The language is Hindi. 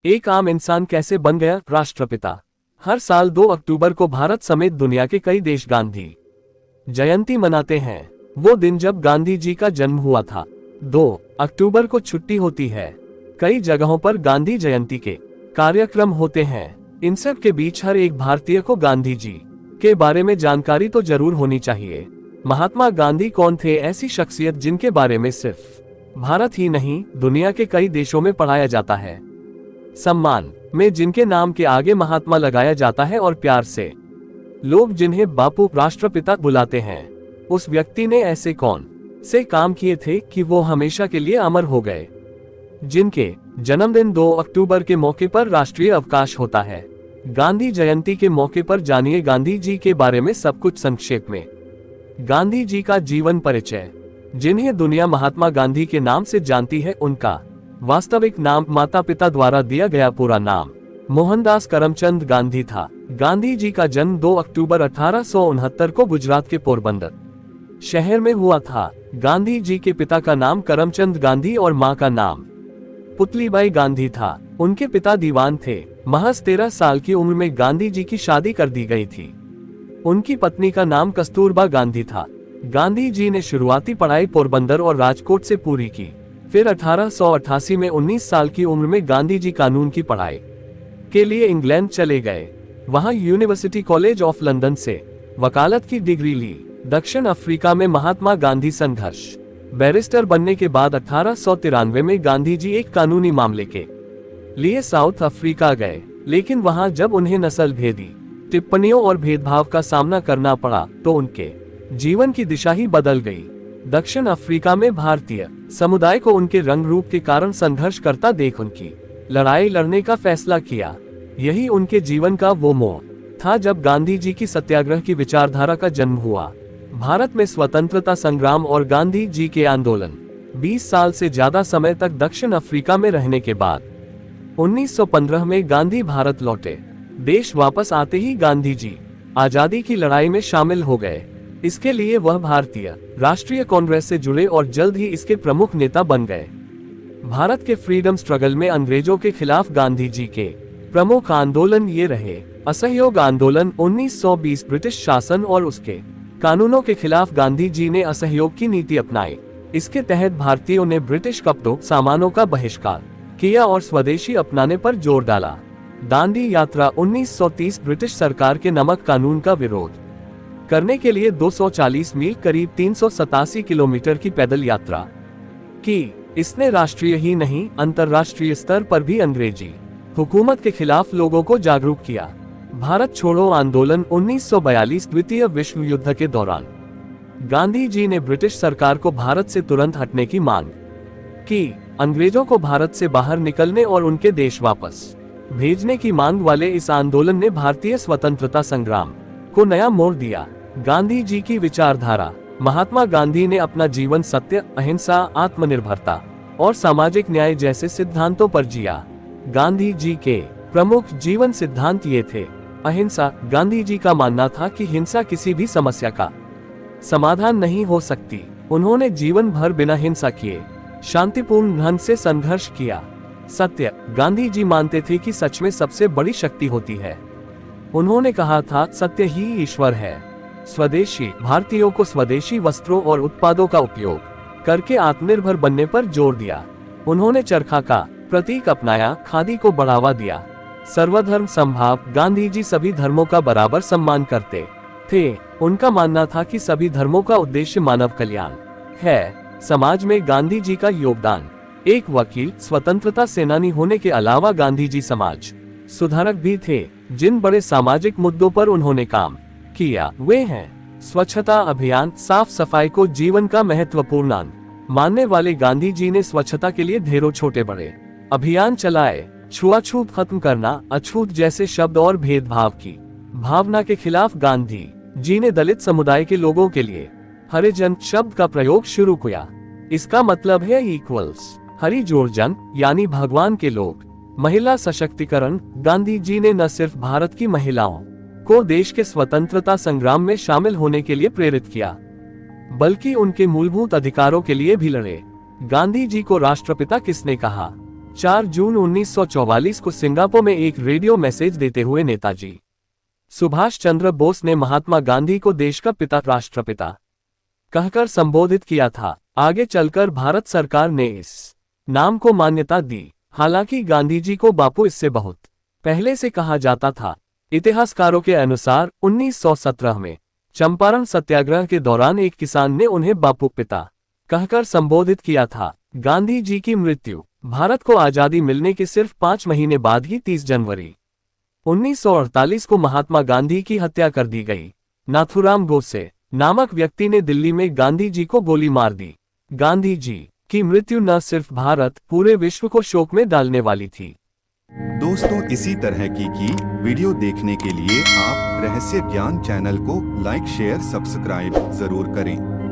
एक आम इंसान कैसे बन गया राष्ट्रपिता। हर साल 2 अक्टूबर को भारत समेत दुनिया के कई देश गांधी जयंती मनाते हैं। वो दिन जब गांधी जी का जन्म हुआ था। 2 अक्टूबर को छुट्टी होती है। कई जगहों पर गांधी जयंती के कार्यक्रम होते हैं। इन सब के बीच हर एक भारतीय को गांधी जी के बारे में जानकारी तो जरूर होनी चाहिए। महात्मा गांधी कौन थे? ऐसी शख्सियत जिनके बारे में सिर्फ भारत ही नहीं दुनिया के कई देशों में पढ़ाया जाता है। सम्मान में जिनके नाम के आगे महात्मा लगाया जाता है और प्यार से लोग जिन्हें बापू राष्ट्रपिता बुलाते हैं। उस व्यक्ति ने ऐसे कौन से काम किए थे कि वो हमेशा के लिए अमर हो गए। जिनके जन्मदिन 2 अक्टूबर के मौके पर राष्ट्रीय अवकाश होता है। गांधी जयंती के मौके पर जानिए गांधी जी के बारे में सब कुछ संक्षेप में। गांधी जी का जीवन परिचय। जिन्हें दुनिया महात्मा गांधी के नाम से जानती है, उनका वास्तविक नाम माता पिता द्वारा दिया गया पूरा नाम मोहनदास करमचंद गांधी था। गांधी जी का जन्म 2 अक्टूबर 1869 को गुजरात के पोरबंदर शहर में हुआ था। गांधी जी के पिता का नाम करमचंद गांधी और मां का नाम पुतलीबाई गांधी था। उनके पिता दीवान थे। महज 13 साल की उम्र में गांधी जी की शादी कर दी गई थी। उनकी पत्नी का नाम कस्तूरबा गांधी था। गांधी जी ने शुरुआती पढ़ाई पोरबंदर और राजकोट से पूरी की। फिर 1888 में 19 साल की उम्र में गांधी जी कानून की पढ़ाई के लिए इंग्लैंड चले गए। वहां यूनिवर्सिटी कॉलेज ऑफ लंदन से वकालत की डिग्री ली। दक्षिण अफ्रीका में महात्मा गांधी संघर्ष बैरिस्टर बनने के बाद 1893 में गांधी जी एक कानूनी मामले के लिए साउथ अफ्रीका गए, लेकिन वहां जब उन्हें नस्ल भेदी टिप्पणियों और भेदभाव का सामना करना पड़ा तो उनके जीवन की दिशा ही बदल गई। दक्षिण अफ्रीका में भारतीय समुदाय को उनके रंग रूप के कारण संघर्ष करता देख उनकी लड़ाई लड़ने का फैसला किया। यही उनके जीवन का वो मोड़ था जब गांधी जी की सत्याग्रह की विचारधारा का जन्म हुआ। भारत में स्वतंत्रता संग्राम और गांधी जी के आंदोलन 20 साल से ज्यादा समय तक दक्षिण अफ्रीका में रहने के बाद 1915 में गांधी भारत लौटे। देश वापस आते ही गांधी जी आजादी की लड़ाई में शामिल हो गए। इसके लिए वह भारतीय राष्ट्रीय कांग्रेस से जुड़े और जल्द ही इसके प्रमुख नेता बन गए। भारत के फ्रीडम स्ट्रगल में अंग्रेजों के खिलाफ गांधी जी के प्रमुख आंदोलन ये रहे। असहयोग आंदोलन 1920 ब्रिटिश शासन और उसके कानूनों के खिलाफ गांधी जी ने असहयोग की नीति अपनाई। इसके तहत भारतीयों ने ब्रिटिश कपड़ों सामानों का बहिष्कार किया और स्वदेशी अपनाने पर जोर डाला। दांडी यात्रा 1930 ब्रिटिश सरकार के नमक कानून का विरोध करने के लिए 240 मील करीब 387 किलोमीटर की पैदल यात्रा की। इसने राष्ट्रीय ही नहीं अंतर्राष्ट्रीय स्तर पर भी अंग्रेजी हुकूमत के खिलाफ लोगों को जागरूक किया। भारत छोड़ो आंदोलन 1942 द्वितीय विश्व युद्ध के दौरान गांधी जी ने ब्रिटिश सरकार को भारत से तुरंत हटने की मांग की। अंग्रेजों को भारत से बाहर निकलने और उनके देश वापस भेजने की मांग वाले इस आंदोलन ने भारतीय स्वतंत्रता संग्राम को नया मोड़ दिया। गांधी जी की विचारधारा। महात्मा गांधी ने अपना जीवन सत्य, अहिंसा, आत्मनिर्भरता और सामाजिक न्याय जैसे सिद्धांतों पर जिया। गांधी जी के प्रमुख जीवन सिद्धांत ये थे। अहिंसा। गांधी जी का मानना था कि हिंसा किसी भी समस्या का समाधान नहीं हो सकती। उन्होंने जीवन भर बिना हिंसा किए शांतिपूर्ण ढंग से संघर्ष किया। सत्य। गांधी जी मानते थे कि सच में सबसे बड़ी शक्ति होती है। उन्होंने कहा था सत्य ही ईश्वर है। स्वदेशी। भारतीयों को स्वदेशी वस्त्रों और उत्पादों का उपयोग करके आत्मनिर्भर बनने पर जोर दिया। उन्होंने चरखा का प्रतीक अपनाया, खादी को बढ़ावा दिया। सर्वधर्म समभाव। गांधी जी सभी धर्मों का बराबर सम्मान करते थे। उनका मानना था कि सभी धर्मों का उद्देश्य मानव कल्याण है। समाज में गांधी जी का योगदान। एक वकील, स्वतंत्रता सेनानी होने के अलावा गांधी जी समाज सुधारक भी थे। जिन बड़े सामाजिक मुद्दों पर उन्होंने काम किया वे हैं स्वच्छता अभियान। साफ सफाई को जीवन का महत्वपूर्ण अंग मानने वाले गांधी जी ने स्वच्छता के लिए ढेरों छोटे बड़े अभियान चलाए। छुआछूत खत्म करना, अछूत जैसे शब्द और भेदभाव की भावना के खिलाफ गांधी जी ने दलित समुदाय के लोगों के लिए हरिजन शब्द का प्रयोग शुरू किया। इसका मतलब है इक्वल्स। हरिजोर्जन यानी भगवान के लोग। महिला सशक्तिकरण। गांधी जी ने न सिर्फ भारत की महिलाओं को देश के स्वतंत्रता संग्राम में शामिल होने के लिए प्रेरित किया, बल्कि उनके मूलभूत अधिकारों के लिए भी लड़े। गांधी जी को राष्ट्रपिता किसने कहा? 4 जून 1944 को सिंगापुर में एक रेडियो मैसेज देते हुए नेताजी सुभाष चंद्र बोस ने महात्मा गांधी को देश का पिता, राष्ट्रपिता कहकर संबोधित किया था। आगे चलकर भारत सरकार ने इस नाम को मान्यता दी। हालांकि गांधी जी को बापू इससे बहुत पहले से कहा जाता था। इतिहासकारों के अनुसार 1917 में चंपारण सत्याग्रह के दौरान एक किसान ने उन्हें बापू पिता कहकर संबोधित किया था। गांधी जी की मृत्यु भारत को आजादी मिलने के सिर्फ 5 महीने बाद ही 30 जनवरी 1948 को महात्मा गांधी की हत्या कर दी गई। नाथुराम गोडसे नामक व्यक्ति ने दिल्ली में गांधी जी को गोली मार दी। गांधी जी की मृत्यु न सिर्फ भारत, पूरे विश्व को शोक में डालने वाली थी। दोस्तों, इसी तरह की वीडियो देखने के लिए आप रहस्य ज्ञान चैनल को लाइक, शेयर, सब्सक्राइब जरूर करें।